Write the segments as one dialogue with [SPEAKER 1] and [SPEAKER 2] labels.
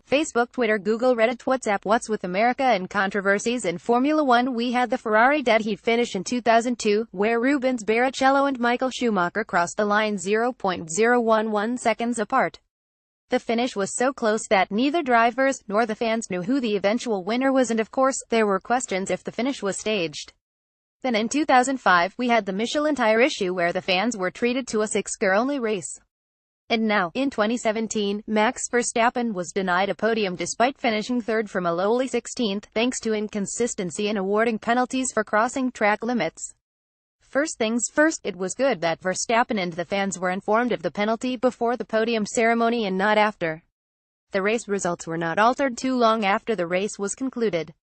[SPEAKER 1] Facebook, Twitter, Google, Reddit, WhatsApp. What's with America and controversies in Formula One? We had the Ferrari dead heat finish in 2002, where Rubens Barrichello and Michael Schumacher crossed the line 0.011 seconds apart. The finish was so close that neither drivers nor the fans knew who the eventual winner was, and of course, there were questions if the finish was staged. Then in 2005, we had the Michelin tire issue where the fans were treated to a six-car-only race. And now, in 2017, Max Verstappen was denied a podium despite finishing third from a lowly 16th, thanks to inconsistency in awarding penalties for crossing track limits. First things first, it was good that Verstappen and the fans were informed of the penalty before the podium ceremony and not after. The race results were not altered too long after the race was concluded.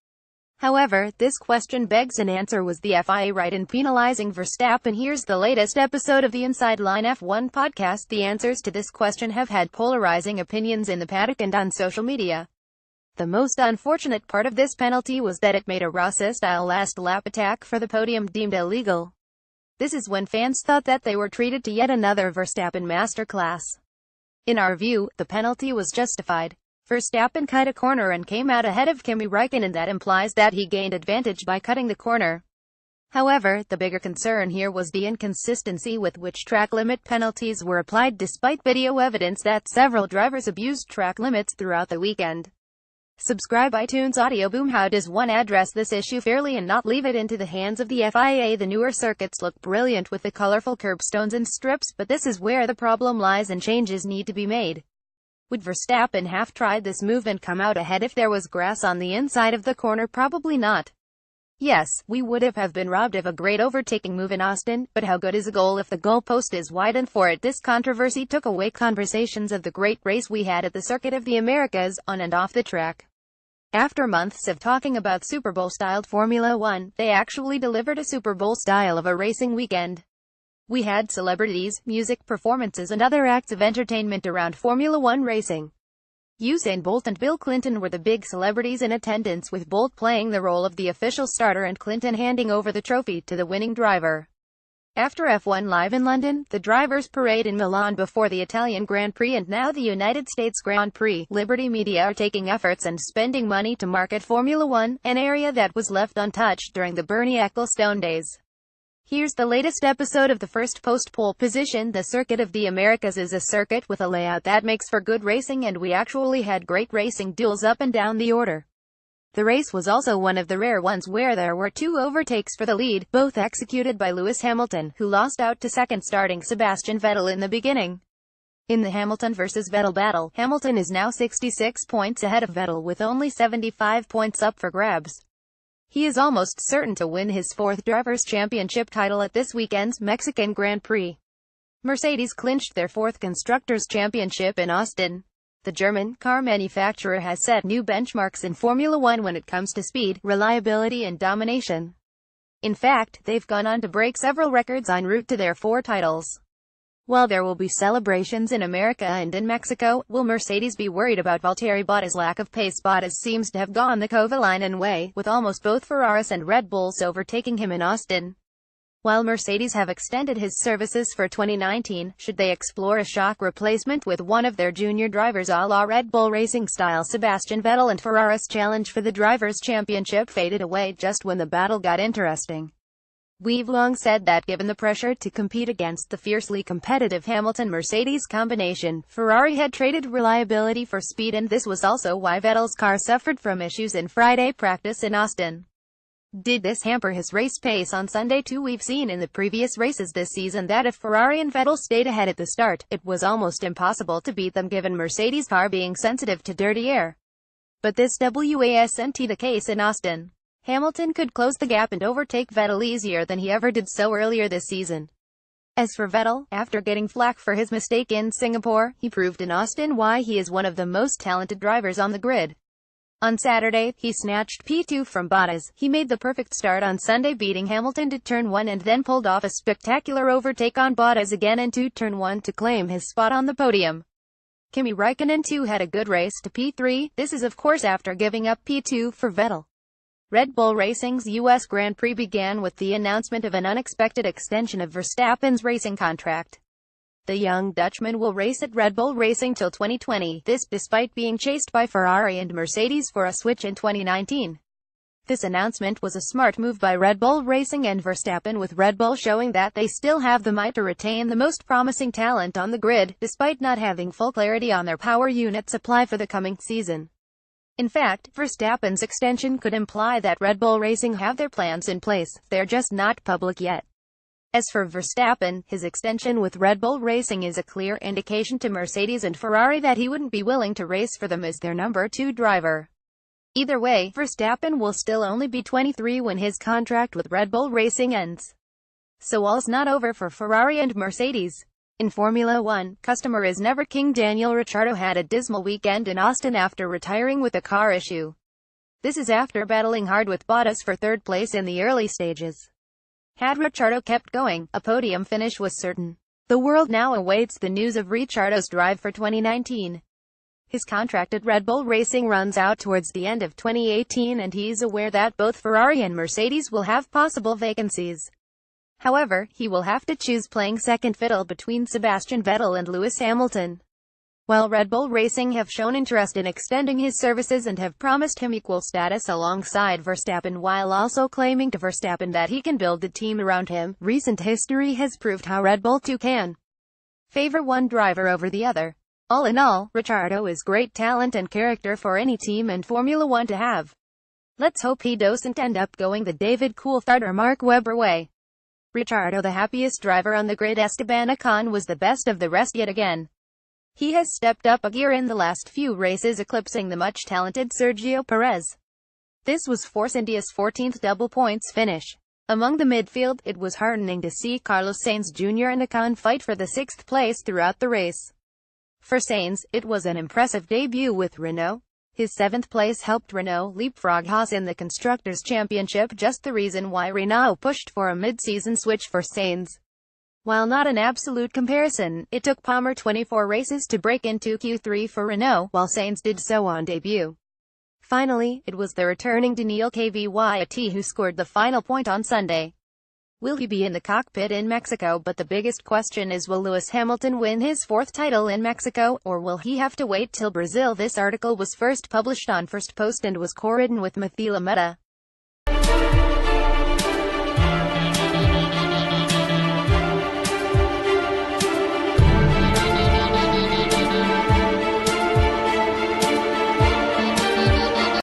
[SPEAKER 1] However, this question begs an answer: was the FIA right in penalizing Verstappen? Here's the latest episode of the Inside Line F1 podcast. The answers to this question have had polarizing opinions in the paddock and on social media. The most unfortunate part of this penalty was that it made a Rossi-style last-lap attack for the podium deemed illegal. This is when fans thought that they were treated to yet another Verstappen masterclass. In our view, the penalty was justified. Verstappen cut a corner and came out ahead of Kimi Räikkönen. That implies that he gained advantage by cutting the corner. However, the bigger concern here was the inconsistency with which track limit penalties were applied, despite video evidence that several drivers abused track limits throughout the weekend. Subscribe iTunes Audio Boom. How does one address this issue fairly and not leave it into the hands of the FIA? The newer circuits look brilliant with the colorful curbstones and strips, but this is where the problem lies and changes need to be made. Would Verstappen have tried this move and come out ahead if there was grass on the inside of the corner? Probably not. Yes, we would have been robbed of a great overtaking move in Austin, but how good is a goal if the goalpost is widened for it? This controversy took away conversations of the great race we had at the Circuit of the Americas, on and off the track. After months of talking about Super Bowl-styled Formula One, they actually delivered a Super Bowl style of a racing weekend. We had celebrities, music performances and other acts of entertainment around Formula One racing. Usain Bolt and Bill Clinton were the big celebrities in attendance, with Bolt playing the role of the official starter and Clinton handing over the trophy to the winning driver. After F1 Live in London, the Drivers' Parade in Milan before the Italian Grand Prix, and now the United States Grand Prix, Liberty Media are taking efforts and spending money to market Formula One, an area that was left untouched during the Bernie Ecclestone days. Here's the latest episode of the first post-pole position. The Circuit of the Americas is a circuit with a layout that makes for good racing, and we actually had great racing duels up and down the order. The race was also one of the rare ones where there were two overtakes for the lead, both executed by Lewis Hamilton, who lost out to second starting Sebastian Vettel in the beginning. In the Hamilton vs. Vettel battle, Hamilton is now 66 points ahead of Vettel with only 75 points up for grabs. He is almost certain to win his fourth Drivers' Championship title at this weekend's Mexican Grand Prix. Mercedes clinched their fourth Constructors' Championship in Austin. The German car manufacturer has set new benchmarks in Formula One when it comes to speed, reliability and domination. In fact, they've gone on to break several records en route to their 4 titles. While there will be celebrations in America and in Mexico, will Mercedes be worried about Valtteri Bottas' lack of pace? Bottas seems to have gone the Kovalainen way, with almost both Ferraris and Red Bulls overtaking him in Austin. While Mercedes have extended his services for 2019, should they explore a shock replacement with one of their junior drivers a la Red Bull Racing style? Sebastian Vettel and Ferraris' challenge for the Drivers' Championship faded away just when the battle got interesting. We've long said that given the pressure to compete against the fiercely competitive Hamilton-Mercedes combination, Ferrari had traded reliability for speed, and this was also why Vettel's car suffered from issues in Friday practice in Austin. Did this hamper his race pace on Sunday too? We've seen in the previous races this season that if Ferrari and Vettel stayed ahead at the start, it was almost impossible to beat them given Mercedes' car being sensitive to dirty air. But this wasn't the case in Austin. Hamilton could close the gap and overtake Vettel easier than he ever did so earlier this season. As for Vettel, after getting flack for his mistake in Singapore, he proved in Austin why he is one of the most talented drivers on the grid. On Saturday, he snatched P2 from Bottas. He made the perfect start on Sunday, beating Hamilton to turn 1 and then pulled off a spectacular overtake on Bottas again into turn 1 to claim his spot on the podium. Kimi Räikkönen too had a good race to P3, this is of course after giving up P2 for Vettel. Red Bull Racing's U.S. Grand Prix began with the announcement of an unexpected extension of Verstappen's racing contract. The young Dutchman will race at Red Bull Racing till 2020, this despite being chased by Ferrari and Mercedes for a switch in 2019. This announcement was a smart move by Red Bull Racing and Verstappen, with Red Bull showing that they still have the might to retain the most promising talent on the grid, despite not having full clarity on their power unit supply for the coming season. In fact, Verstappen's extension could imply that Red Bull Racing have their plans in place, they're just not public yet. As for Verstappen, his extension with Red Bull Racing is a clear indication to Mercedes and Ferrari that he wouldn't be willing to race for them as their number 2 driver. Either way, Verstappen will still only be 23 when his contract with Red Bull Racing ends. So all's not over for Ferrari and Mercedes. In Formula 1, customer is never king. Daniel Ricciardo had a dismal weekend in Austin after retiring with a car issue. This is after battling hard with Bottas for third place in the early stages. Had Ricciardo kept going, a podium finish was certain. The world now awaits the news of Ricciardo's drive for 2019. His contract at Red Bull Racing runs out towards the end of 2018, and he's aware that both Ferrari and Mercedes will have possible vacancies. However, he will have to choose playing second fiddle between Sebastian Vettel and Lewis Hamilton. While Red Bull Racing have shown interest in extending his services and have promised him equal status alongside Verstappen, while also claiming to Verstappen that he can build the team around him, recent history has proved how Red Bull too can favor one driver over the other. All in all, Ricciardo is great talent and character for any team and Formula 1 to have. Let's hope he doesn't end up going the David Coulthard or Mark Webber way. Ricciardo, the happiest driver on the grid. Esteban Ocon was the best of the rest yet again. He has stepped up a gear in the last few races, eclipsing the much-talented Sergio Perez. This was Force India's 14th double points finish. Among the midfield, it was heartening to see Carlos Sainz Jr. and Ocon fight for the 6th place throughout the race. For Sainz, it was an impressive debut with Renault. His 7th place helped Renault leapfrog Haas in the Constructors' Championship, just the reason why Renault pushed for a mid-season switch for Sainz. While not an absolute comparison, it took Palmer 24 races to break into Q3 for Renault, while Sainz did so on debut. Finally, it was the returning Daniil Kvyat who scored the final point on Sunday. Will he be in the cockpit in Mexico? But the biggest question is, will Lewis Hamilton win his 4th title in Mexico, or will he have to wait till Brazil? This article was first published on First Post and was co-written with Mathila Mehta.